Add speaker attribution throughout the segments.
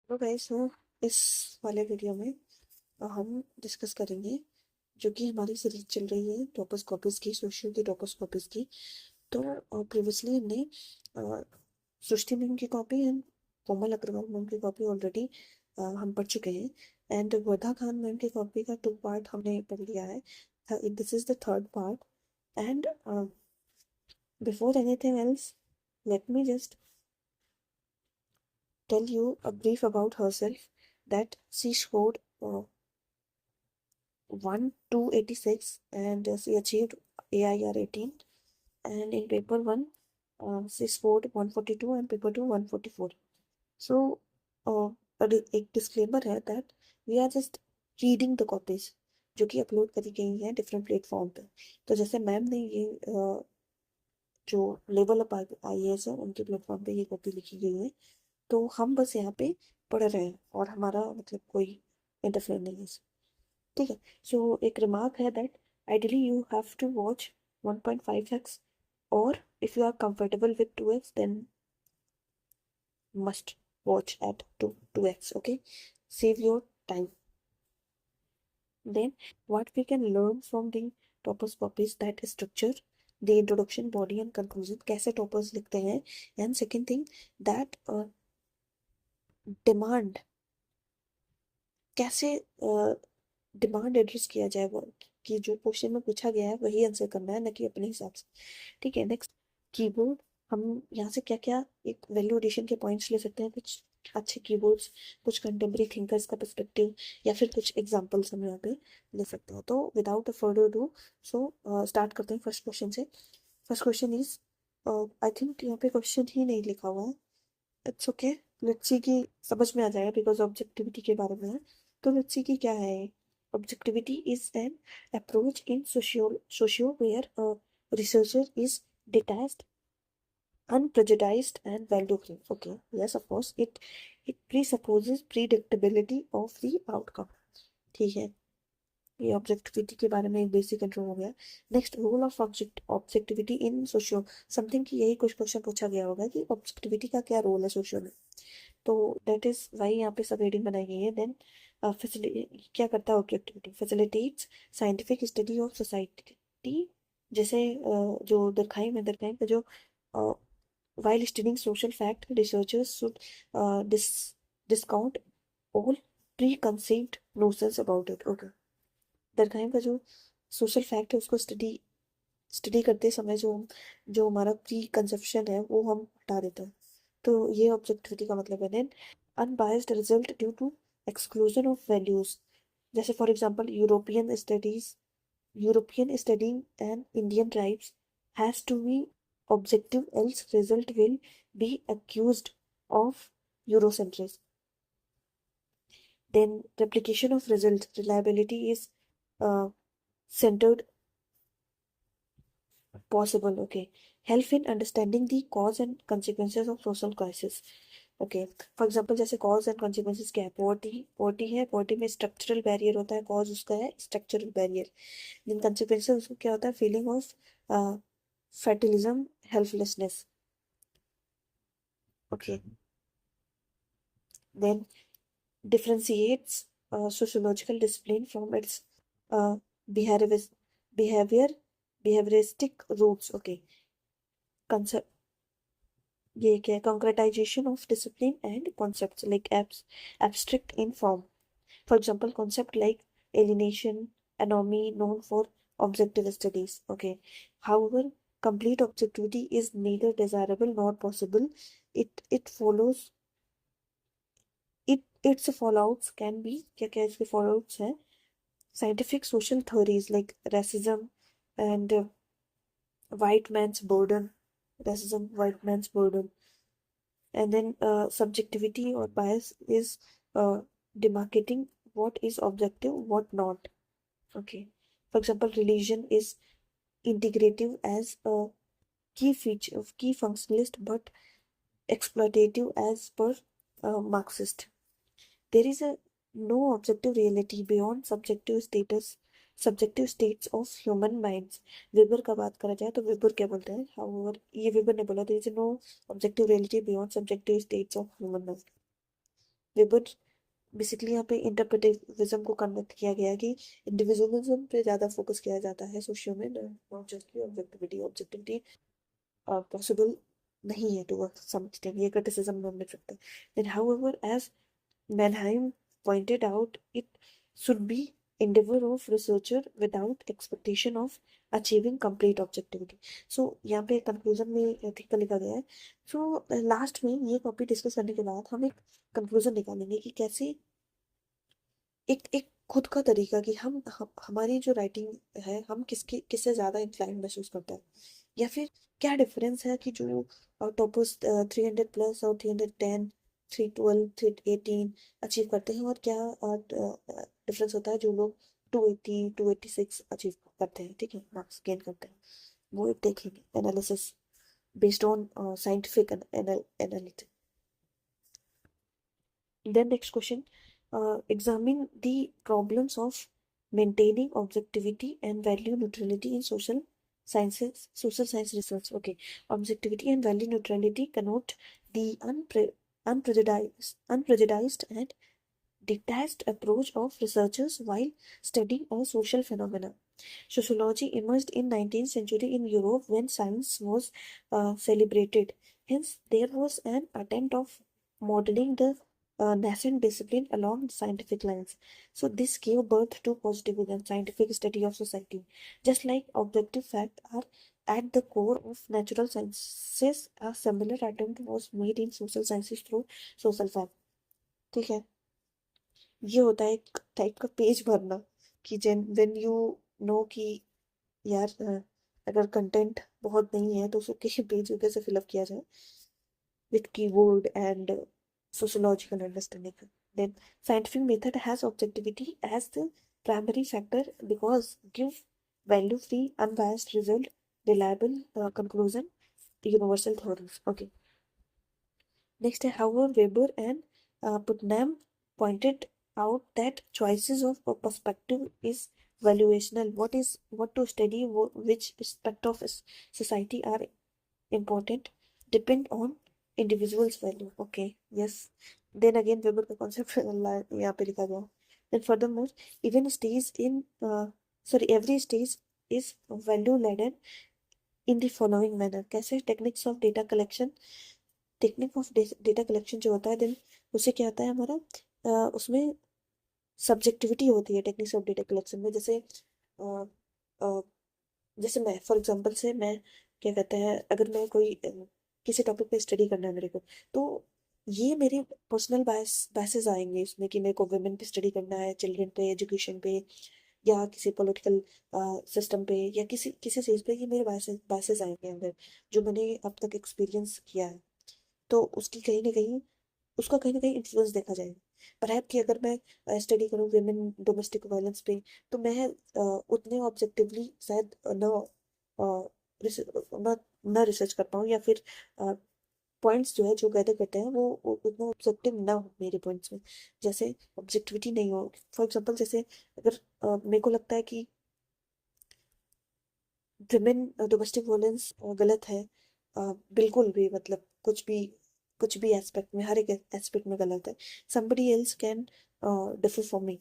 Speaker 1: तो गाइस इस वाले वीडियो में हम डिस्कस करेंगे जो कि हमारी सीरीज चल रही है टॉपर्स कॉपीज की, सोशियो की टॉपर्स कॉपीज की। तो प्रीवियसली हमने अ, सृष्टि मैम की copy and Komal Agarwal ma'am की कॉपी ऑलरेडी हम पढ़ चुके हैं। एंड वर्धा खान मैम की कॉपी का 2 पार्ट हमने पढ़ लिया है। This is the third part. And before anything else, let me just tell you a brief about herself that she scored 1 286 and she achieved AIR 18, and in paper 1 she scored 142 and paper 2 144. So uh, एक disclaimer है that we are just reading the copies जो कि upload करी गई हैं different platform पे। तो जैसे मैम ने ये जो लेवल अप IAS है उनके प्लेटफॉर्म पे ये कॉपी लिखी गई है, तो हम बस यहाँ पे पढ़ रहे हैं और हमारा मतलब कोई इंटरफेयर नहीं है इसमें। ठीक है। सो एक रिमार्क है that ideally you have to watch 1.5x, और if you are comfortable with 2x then must watch at 2x. Okay, save your time. Then what we can learn from the toppers copies, that structure, the introduction, body and conclusion, कैसे toppers लिखते हैं, and second thing that demand, कैसे demand address किया जाए, वो कि जो question में पूछा गया है वही आंसर करना है, ना कि अपने हिसाब से। ठीक है। Next, keyboard. हम यहाँ से क्या क्या एक वैल्यू एडिशन के पॉइंट्स ले सकते हैं, कुछ अच्छे कीबोर्ड्स, कुछ कंटेम्प्रेरी थिंकर्स का पर्सपेक्टिव, या फिर कुछ एग्जांपल्स हम यहाँ पे ले सकते हैं। तो without a further do, so start करते हैं फर्स्ट क्वेश्चन से। First question is, I think यहाँ पे क्वेश्चन ही नहीं लिखा हुआ है। इट्स ओके, लेट्स सी कि समझ में आ जाएगा बिकॉज ऑब्जेक्टिविटी के बारे में है। तो लेट्स सी कि क्या है। Objectivity is an approach in socio where researcher is detached, unprejudiced and value free. Okay, yes, of course, it presupposes predictability of the outcome. ठीक है, ये ऑब्जेक्टिविटी के बारे में एक बेसिक इंट्रो हो गया। Next, role of objectivity in socio something, की यही कुछ क्वेश्चन पूछा गया होगा कि ऑब्जेक्टिविटी का क्या रोल है सोशियो में। तो दैट इज वाई यहाँ पे सब हेडिंग बनाई गई है। देन क्या करता है objectivity, facilitates scientific study of society. जैसे जो दरखाई का जो while studying social fact, researchers should discount all preconceived notions about it. Okay, दरखाई का जो सोशल फैक्ट है उसको स्टडी करते समय जो जो हमारा प्री कंसेप्शन है वो हम हटा देते हैं। तो ये ऑब्जेक्टिविटी का मतलब है। Then unbiased result due to exclusion of values. जैसे for example European studying and Indian tribes has to be objective, else result will be accused of Eurocentrism. Then replication of result, reliability is uh, centered possible. Okay, help in understanding the cause and consequences of social crisis. Okay, for example जैसे cause and consequences क्या है, poverty है, poverty में structural barrier होता है, cause उसका है structural barrier. Then consequences उसको क्या होता है, feeling of fatalism, helplessness. Okay, then differentiates sociological discipline from its uh, behavior, behavior behavioristic roots. Okay, concept, ये क्या है, concretization of discipline and concepts like abstract in form. For example, concept like alienation, anomy, known for objective studies. Okay, however, complete objectivity is neither desirable nor possible. It follows its fallouts can be, क्या क्या इसके fallouts हैं, scientific social theories like racism and white man's burden, white man's burden. And then subjectivity or bias is demarcating what is objective, what not. Okay, for example, religion is integrative as a key feature of key functionalist, but exploitative as per Marxist. There is a no objective reality beyond subjective states of human minds. Weber का बात करा जाए तो weber क्या बोलते हैं, however ये weber ने बोला, there is no objective reality beyond subjective states of human mind. Weber basically यहाँ पे इंटरप्रेटिविज्म को कन्वर्ट किया गया कि इंडिविजुअलिज्म पे ज़्यादा फोकस किया जाता है सोशियो में, नॉट जस्ट की ऑब्जेक्टिविटी। ऑब्जेक्टिविटी पॉसिबल नहीं है टू सम एक्सटेंट, ये क्रिटिसिज्म में हम लिख सकते हैं। Then however as Mannheim pointed out, it should be endeavor of researcher without expectation of achieving complete objectivity. So यहाँ पे कंक्लूजन में ठीक लिखा गया है। सो लास्ट में ये कॉपी डिस्कस करने के बाद हम एक कंक्लूजन निकालेंगे कि कैसे एक एक खुद का तरीका कि हमारी जो राइटिंग है हम किससे ज़्यादा इंक्लाइन महसूस करते हैं, या फिर क्या डिफरेंस है कि जो टॉपर्स 300 प्लस और 310 312 318 अचीव करते हैं, और क्या डिफरेंस होता है जो लोग 280 286 अचीव करते हैं, ठीक है, मार्क्स गेन करते हैं। वो एक देखेंगे analysis based on scientific analysis. Then next question, examine the problems of maintaining objectivity and value neutrality in social sciences, social science research. Okay, objectivity and value neutrality connote the unprejudiced and detached approach of researchers while studying a social phenomena. Sociology emerged in 19th century in Europe when science was celebrated. Hence, there was an attempt of modeling the nascent discipline along scientific lines. So, this gave birth to positivism, scientific study of society. Just like objective facts are at the core of natural sciences, a similar attempt was made in social sciences through social fact. ठीक है, ये होता है एक type का page भरना कि जेन when you know कि यार अगर कंटेंट बहुत नहीं है तो उसको किसी पेज को कैसे फिलअप किया जाए with keyword and sociological understanding. Then scientific method has objectivity as the primary factor because give value free, unbiased result, reliable conclusion, universal theories. Okay. Next, however, Weber and Putnam pointed out that choices of perspective is valuational. What to study, which aspect of society are important, depend on individual's value. Okay, yes. Then again, Weber का concept यहाँ पे लिखा गया. Then furthermore, even stage in every stage is value laden in the following manner. कैसे techniques of data collection, technique of data collection जो होता है, then उससे क्या होता है हमारा उसमें सब्जेक्टिविटी होती है टेक्निक्स ऑफ डेटा कलेक्शन में। जैसे जैसे मैं फॉर एग्जांपल से मैं क्या कहते हैं, अगर मैं कोई किसी टॉपिक पे स्टडी करना है मेरे को, तो ये मेरे पर्सनल बायसेस आएंगे इसमें कि मेरे को वुमेन पे स्टडी करना है, चिल्ड्रन पे, एजुकेशन पे, या किसी पॉलिटिकल सिस्टम पे, या किसी किसी चीज़ पे, ये मेरे बायसेस आएंगे अंदर जो मैंने अब तक एक्सपीरियंस किया है। तो उसकी कहीं ना कहीं उसका कहीं ना कहीं इन्फ्लुएंस देखा जाएगा। पर कि अगर मैं स्टडी करूँ वेमेन डोमेस्टिक वायलेंस पे, तो मैं उतने ऑब्जेक्टिवली शायद न रिसर्च कर पाऊँ, या फिर पॉइंट्स जो है जो गैदर करते हैं वो उतना ऑब्जेक्टिव ना हो मेरे पॉइंट्स में, जैसे ऑब्जेक्टिविटी नहीं हो। फॉर एग्जांपल जैसे अगर मेरे को लगता है कि विमेन डोमेस्टिक वायलेंस गलत है, बिल्कुल भी, मतलब कुछ भी एस्पेक्ट में, हर एक एस्पेक्ट में गलत है, somebody else can differ from me,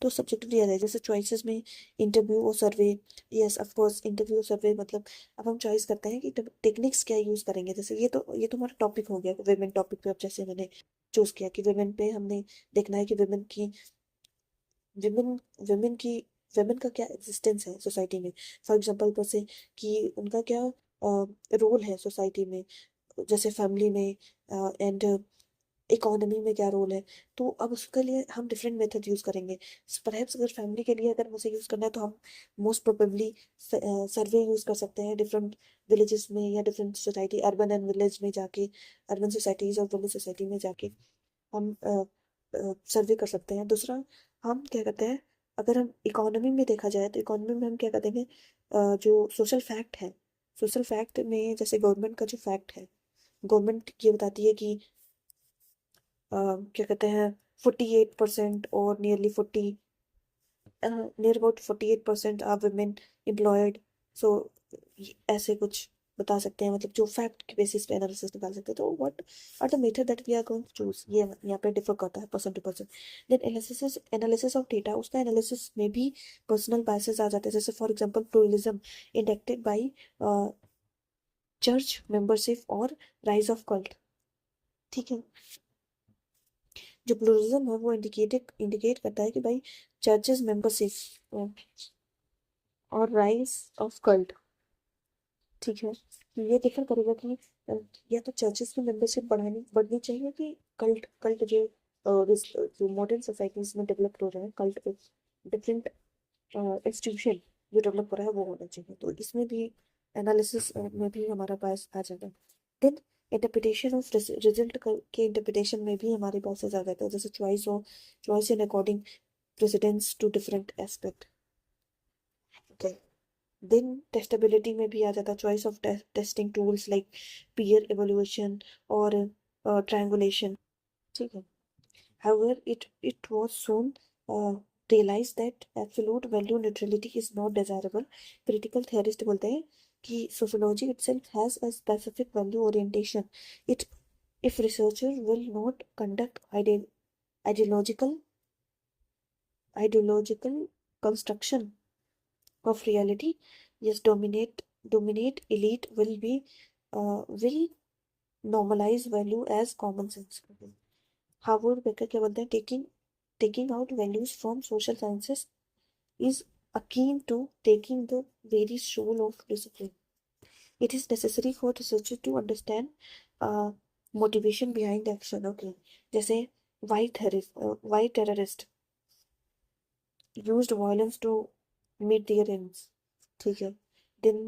Speaker 1: तो सब्जेक्टिवली आ जाए। जैसे चॉइसेस में इंटरव्यू और सर्वे, यस ऑफ कोर्स इंटरव्यू और सर्वे, मतलब अब हम चॉइस करते हैं कि टेक्निक्स क्या यूज करेंगे। जैसे ये तो हमारा टॉपिक हो गया वेमेन टॉपिक पे। अब जैसे मैंने चूज किया कि वेमेन पे हमने देखना है कि विमेन विमेन की विमेन का क्या एग्जिस्टेंस है सोसाइटी में। फॉर एग्जांपल जैसे कि उनका क्या रोल है सोसाइटी में, जैसे फैमिली में एंड इकोनॉमी में क्या रोल है। तो अब उसके लिए हम डिफरेंट मेथड यूज करेंगे। परहैप्स अगर फैमिली के लिए अगर मुझे यूज करना है तो हम मोस्ट प्रोबेबली सर्वे यूज कर सकते हैं डिफरेंट विलेजेस में, या different society urban and village में जाके, अर्बन सोसाइटीज और विलेज सोसाइटी में जाके हम सर्वे कर सकते हैं। दूसरा हम क्या करते हैं, अगर हम इकोनॉमी में देखा जाए तो इकोनॉमी में हम क्या कर देंगे, जो सोशल फैक्ट है, सोशल फैक्ट में जैसे गवर्नमेंट का जो फैक्ट है, गवर्नमेंट ये बताती है कि क्या कहते हैं 48% और near about 48% are women employed. So ऐसे कुछ बता सकते हैं, मतलब जो फैक्ट के बेसिस पे एनालिसिस निकाल सकते हैं। तो what are the method that we are going to choose, ये यहाँ पे डिफर करता है person to person. Then analysis of data, उसका एनालिसिस में भी पर्सनल बायसेस आ जाते हैं। जैसे for example pluralism indicated by church membership और राइज ऑफ कल्ट। ठीक है, जो प्लूरलिज्म है वो इंडिकेट करता है कि भाई चर्चेस मेंबरशिप और राइज ऑफ कल्ट, ठीक है, ये डिफर करेगा कि या तो चर्चेस की मेंबरशिप बढ़नी चाहिए कि कल्ट कल्ट जो मॉडर्न सोसाइटीज में डेवलप हो रहा है, कल्ट डिफरेंट इंस्टीट्यूशन जो डेवलप हो रहा है वो होना चाहिए। तो इसमें भी एनालिसिस में भी हमारा बायस आ जाएगा। देन इंटरप्रिटेशन ऑफ रिजल्ट के इंटरप्रिटेशन में भी हमारे बायसेस आ जाता है, जैसे choice in according precedence to different aspect. Okay, then testability में भी आ जाता है, choice of testing tools like peer evaluation और ट्रायंगुलेशन। ठीक है, however it was soon realized that absolute value neutrality is not desirable. Critical theorist बोलते हैं कि sociology itself has a specific value orientation. It if researchers will not conduct ideological ideological construction of reality, yes, dominate elite will normalize value as common sense. Harvard baker क्या बोलते हैं, taking out values from social sciences is akin to taking the very soul of discipline. It is necessary for researchers to understand uh, motivation behind action. Okay, जैसे white terrorist used violence to meet their ends. ठीक है, then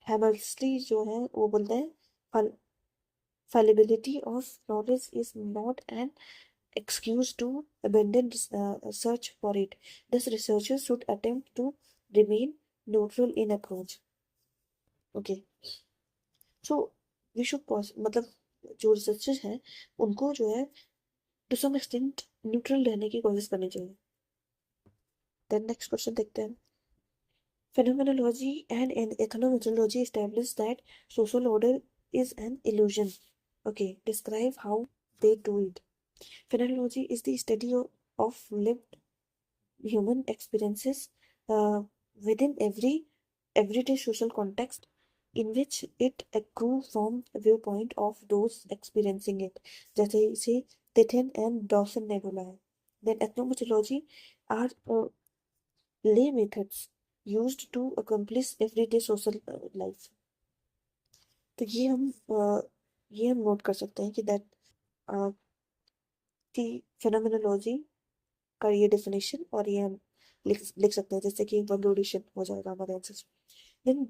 Speaker 1: हेमर्सली जो है वो बोलते हैं fallibility of knowledge is not an excuse to abandon search for it. Thus, researchers should attempt to remain neutral in approach. Okay, so we should pause. मतलब जो researchers हैं उनको जो है टू सम एक्सटेंट न्यूट्रल रहने की कोशिश करनी चाहिए। देन नेक्स्ट क्वेश्चन देखते हैं। Phenomenology and ethnometeorology establish that social order is an illusion. Okay, describe how they do it. Phenomenology is the study of lived human experiences uh, within everyday social context in which it accrue from the viewpoint of those experiencing it. जैसे इसे Tithen and Dawson ने बोला है। Then ethnometeorology are lay methods used to accomplish everyday social life. तो ये हम note कर सकते हैं कि दैट कि फेनोमेनोलॉजी का ये डेफिनेशन, और ये हम लिख सकते हैं जैसे कि वैल्यूएशन हो जाएगा हमारे answer. Then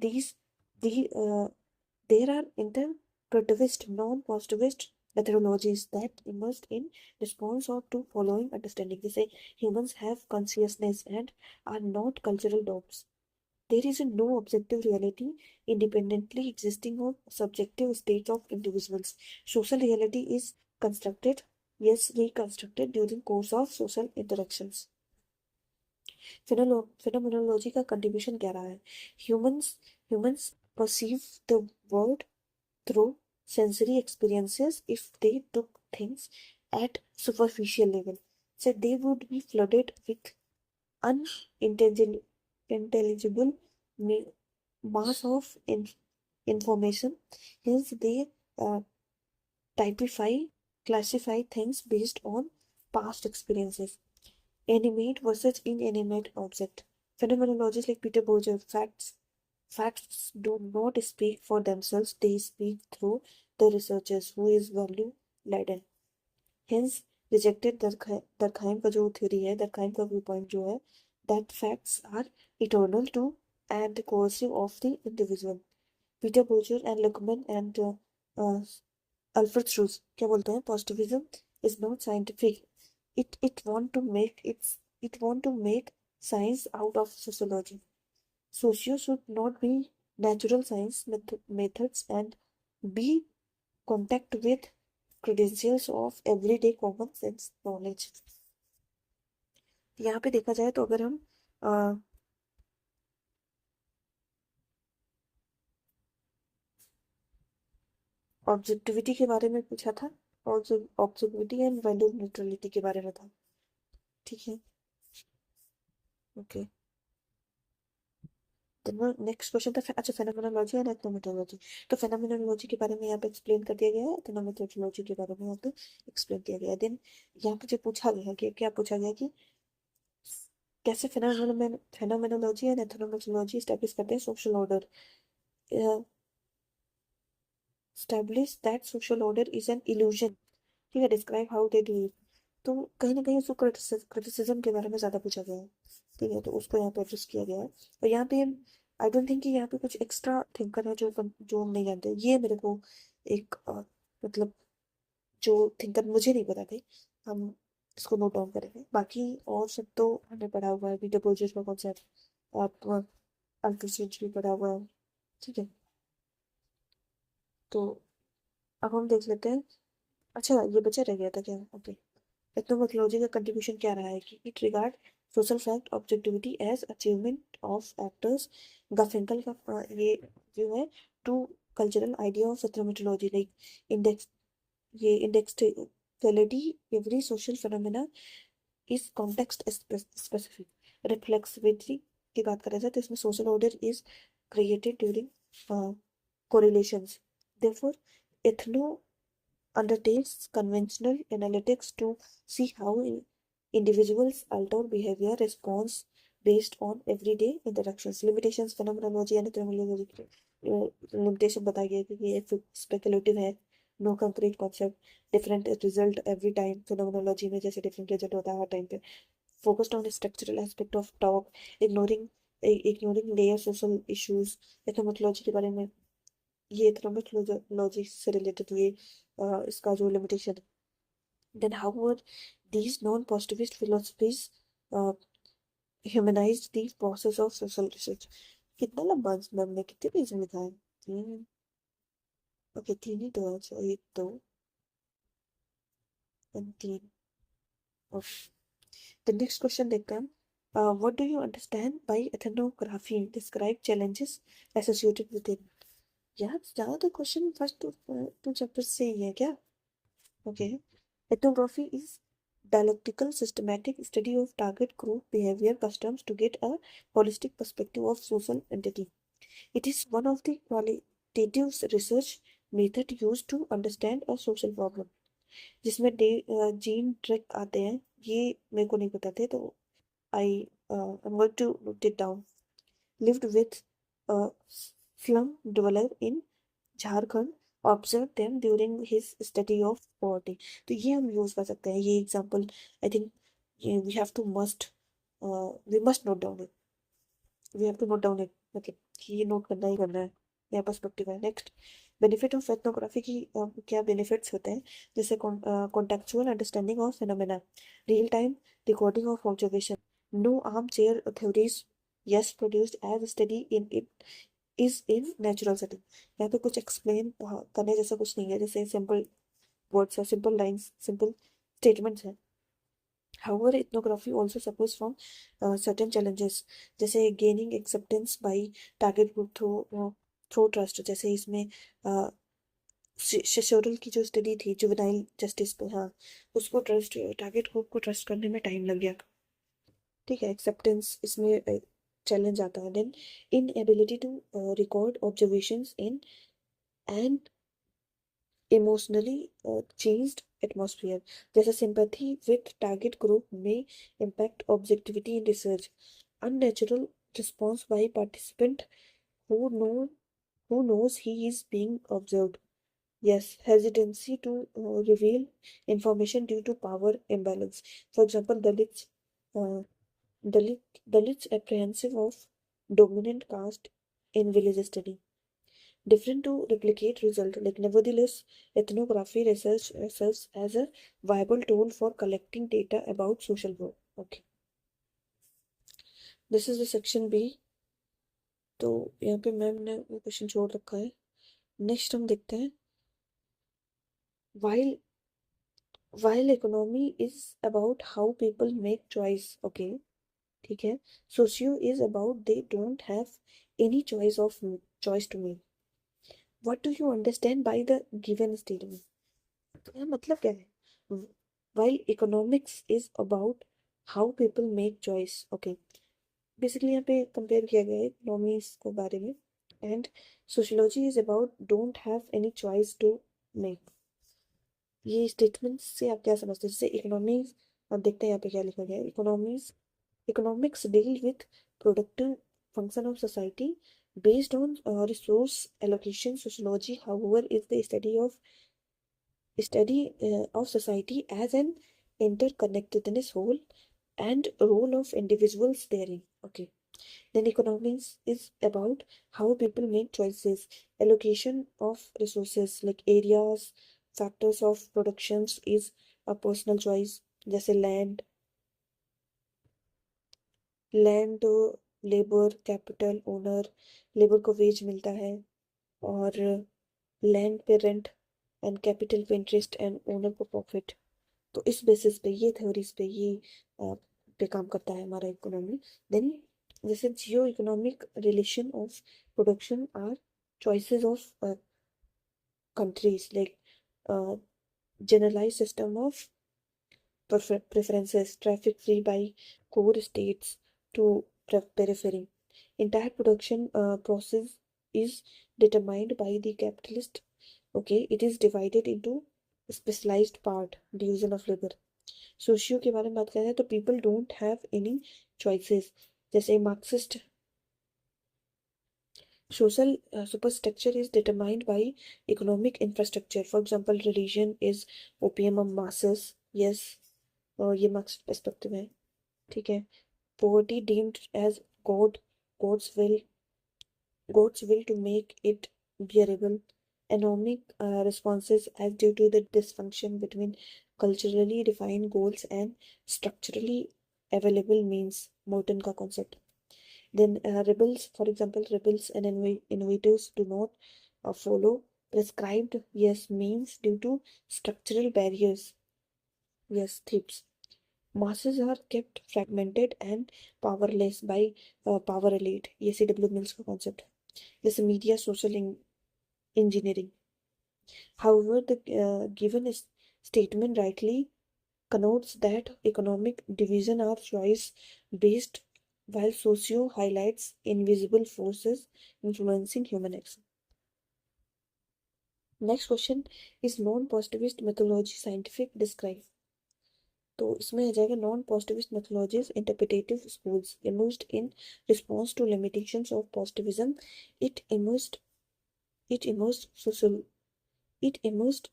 Speaker 1: there are interpretivist non-positivist methodologies that emerged in response or to following understanding. जैसे humans have consciousness and are not cultural norms. There is no objective reality independently existing of subjective states of individuals. Social reality is constructed, yes, reconstructed during course of social interactions. Phenomenology का contribution क्या रहा है? Humans perceive the world through sensory experiences. If they took things at superficial level, so they would be flooded with unintelligible intelligible mass of information. Hence, they uh, typify, classify things based on past experiences. Animate versus inanimate object. Phenomenologists like Peter Bourdieu, facts do not speak for themselves, they speak through the researchers who is value laden. Hence, rejected Durkheim का जो theory है, Durkheim का view point जो है, that facts are eternal to and coercive of the individual. Peter Bourdieu and Luckman and uh, Alfred Schulz क्या बोलते हैं? Positivism is not scientific. It want to make science out of sociology. Socio should not be natural science methods and be contact with credentials of everyday common sense knowledge. यहाँ पे देखा जाए तो, अगर हम ऑब्जेक्टिविटी के बारे में पूछा था, और ऑब्जेक्टिविटी एंड वैल्यू न्यूट्रलिटी के बारे में था। ठीक है, ओके। नेक्स्ट क्वेश्चन था अच्छा फेनोमेनोलॉजी एंड एथनोमेटोलॉजी। तो फेनोमेनोलॉजी के बारे में यहाँ पे एक्सप्लेन कर दिया गया है, एथनोमेटोलॉजी के बारे में यहाँ पे एक्सप्लेन किया गया है। देन यहाँ पे जो पूछा गया है कि क्या पूछा गया कि कैसे फेनोमेनोलॉजी एंड एथनोमेटोलॉजी स्टैब्लिश करते हैं social order, establish that social order is an illusion. ठीक है, describe how they do it. तो कहीं ना कहीं उसको क्रिटिसिज्म के बारे में ज्यादा पूछा गया है। ठीक है, तो उसको यहाँ पे एड्रेस किया गया है। और यहाँ पे आई डोंट थिंक कि यहाँ पे कुछ एक्स्ट्रा थिंकर है जो हम नहीं जानते। ये मेरे को एक मतलब जो थिंकर मुझे नहीं पता थे, हम इसको नोट डाउन करेंगे। बाकी और सब तो हमने पढ़ा हुआ है, वीडियो प्रोजेक्ट का कॉन्सेप्ट, आप अल्ट्रासेंज भी पढ़ा हुआ है। ठीक है, तो अब हम देख लेते हैं। अच्छा, ये बचा रह गया था क्या? ओके। एथनोमेथोलॉजी का कंट्रीब्यूशन क्या रहा है कि it regard social fact objectivity as achievement of actors. Garfinkel का ये व्यू है to cultural idea of ethnomethodology, like index, ये indexicality every social phenomena is context specific. Reflexivity की बात करें जाए तो इसमें social order is created during correlations. Therefore, ethno undertakes conventional analytics to see how individuals alter behavior response based on everyday interactions. Limitations phenomenology and terminology limitation बताई गई है कि ये speculative है, no concrete concept, different result every time। phenomenology में जैसे different result होता है हर time पे। focused on structural aspect of talk, ignoring ignoring layer social issues। एथनोमेथोलॉजी के बारे में, ये इकोनॉमिक से रिलेटेड ये इसका जो लिमिटेशन है। Then however these non positivist philosophies humanised the process of social research. कितना लंबा मैम ने कितने पेज में लिखा है? तीन, ओके, तीन ही तो है। अच्छा, एक दो एंड तीन। ओके, द नेक्स्ट क्वेश्चन देखते हैं। What do you understand by ethnography? Describe challenges associated with it. यार ज्यादातर क्वेश्चन फर्स्ट टू चैप्टर से ही है क्या? Okay. Ethnography is dialectical systematic study of target group behavior customs to get a holistic perspective of social entity. It is one of the qualitative research method used to understand a social problem. जिसमें gene trick आते हैं, ये मेरे को नहीं पता थे, तो आई I'm going to note it down. Lived with a slum dweller in Jharkhand, observe them during his study of poverty. तो ये हम यूज कर सकते हैं, ये example I think we have to must we must note down it, we have to note down it, मतलब कि ये नोट करना ही करना है, नया पर्सपेक्टिव है। नेक्स्ट, बेनिफिट ऑफ एथनोग्राफी की क्या बेनिफिट्स होते हैं? जैसे contextual understanding of phenomena, real time recording of observation, no armchair theories, yes produced as study in it is in natural setting. यहाँ पे कुछ एक्सप्लेन करने जैसा कुछ नहीं है, जैसे सिंपल वर्ड्स है, सिंपल लाइंस, सिंपल स्टेटमेंट्स है। However, ethnography also suffers from certain challenges, जैसे gaining acceptance by target group through trust। जैसे इसमें शेशोरल की जो स्टडी थी जुवेनाइल जस्टिस पे, हाँ, उसको ट्रस्ट, टारगेट ग्रुप को ट्रस्ट करने में टाइम लग गया। ठीक है, एक्सेप्टेंस इसमें चैलेंज आता है। Then inability to record observations in and emotionally changed atmosphere, जैसे सिंपैथी विथ टारगेट ग्रुप में impact objectivity in research, unnatural response by participant who know who knows he is being observed, yes, hesitancy to reveal information due to power imbalance, for example uh, Dalits apprehensive of dominant caste in village study, different to replicate result, like nevertheless ethnography research serves as a viable tool for collecting data about social group। okay, this is the section B। तो यहाँ पे ma'am ने वो question छोड़ रखा है। Next हम देखते हैं, while while economy is about how people make choice, okay, ठीक है, socio is about they don't have any choice to make। What do you understand by the given statement? तो यहाँ मतलब क्या है? while economics is about how people make choice, okay, basically यहाँ पे compare किया गया है इकोनॉमीज को बारे में, and sociology is about don't have any choice to make. ये स्टेटमेंट से आप क्या समझते हैं? जैसे इकोनॉमीज, अब देखते हैं यहाँ पे क्या लिखा गया है। Economies, economics deal with productive function of society based on resource allocation. Sociology, however, is the study of society as an interconnectedness whole and role of individuals therein. Okay. Then economics is about how people make choices, allocation of resources like areas, factors of productions is a personal choice, जैसे land labour capital owner, labour को veg मिलता है, और land पे rent, and capital पे interest, and owner को profit. तो इस बेसिस पे, ये थ्योरीज पे, ये पे काम करता है हमारा इकोनॉमी। देन जैसे geo economic relation of production are choices of countries like generalized system of preferences, traffic free by core states to periphery. Entire production process is determined by the capitalist. Okay, it is divided into specialized part, division of labor. Socio के बारे में बात करें तो people don't have any choices, जैसे Marxist social superstructure is determined by economic infrastructure. For example, religion is opium of masses. Yes, ये Marxist perspective है, ठीक है। poverty deemed as god, god's will, god's will to make it bearable. Economic responses as due to the dysfunction between culturally defined goals and structurally available means. Morton का concept. Then rebels, for example, rebels and innovators do not follow prescribed, yes, means due to structural barriers. Yes, thieves. Masses are kept fragmented and powerless by power elite. ये C.W. Mills का concept. This media social engineering. However, the given statement rightly connotes that economic division are choice based, while socio highlights invisible forces influencing human action. Next question is non-positivist methodology scientific describe. तो इसमें आ जाएगा non positivist methodologies interpretive schools emerged in response to limitations of positivism. It emerged it emerged social it emerged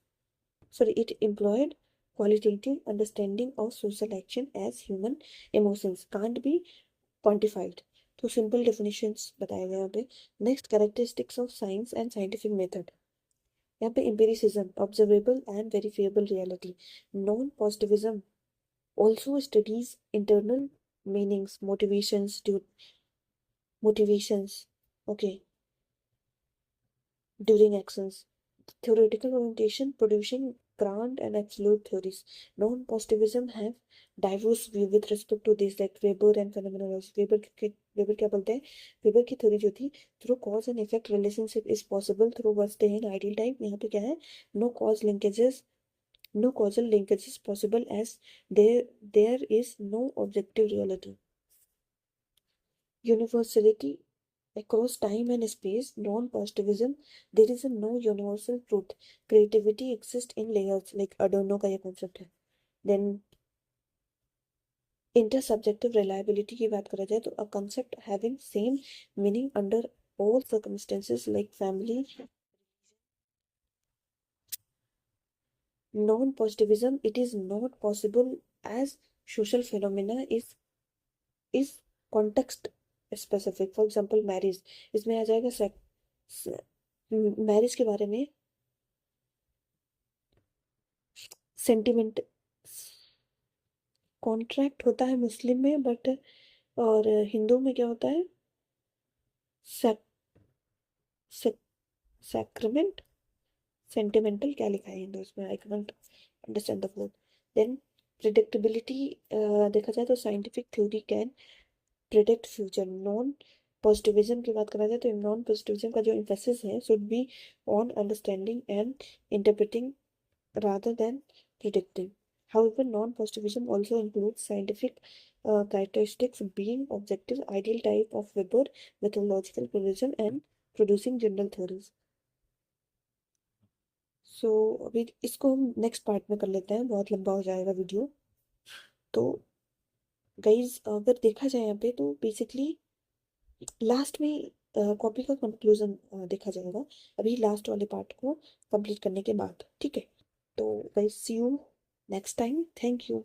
Speaker 1: it employed qualitative understanding of social action as human emotions can't be quantified. तो simple definitions बताए गए यहाँ पे। Next, characteristics of science and scientific method. यहाँ पे empiricism, observable and verifiable reality. Non positivism also studies internal meanings, motivations, okay, during actions. Theoretical orientation producing grand and absolute theories. Non-positivism have diverse view with respect to this, like Weber and phenomenology. Weber क्या बोलते हैं? Weber की theory जो थी, through cause and effect relationship is possible through worst day and ideal time. यहाँ पे क्या है? No causal linkages possible as there is no objective reality. Universality across time and space. Non-positivism, there is a no universal truth. Creativity exists in layers, like Adorno का ये concept है. Then intersubjective reliability की बात करा जाए तो a concept having same meaning under all circumstances like family. Non-positivism, it is not possible as social phenomena is context specific. For example, marriage, इसमें आ जाएगा मैरिज के बारे में सेंटिमेंट कॉन्ट्रैक्ट होता है मुस्लिम में, बट और हिंदू में क्या होता है? सैक्रामेंट, सेंटिमेंटल क्या लिखा है हिंदू में? I cannot understand the word. Then predictability देखा जाए तो scientific theory can predict future. Positivism की बात करा जाए तो नॉन पॉजिटिविज्म का जो एम्फेसिस है should be on understanding and interpreting rather than predicting. However, non-positivism also includes scientific characteristics being objective, ideal type of Weber, methodological pluralism, and producing general theories. So अभी इसको हम next part में कर लेते हैं, बहुत लंबा हो जाएगा वीडियो। तो गाइज अगर देखा जाए यहाँ पे तो बेसिकली लास्ट में कॉपी का कंक्लूजन देखा जाएगा अभी लास्ट वाले पार्ट को कंप्लीट करने के बाद, ठीक है। तो guys see you next time, thank you.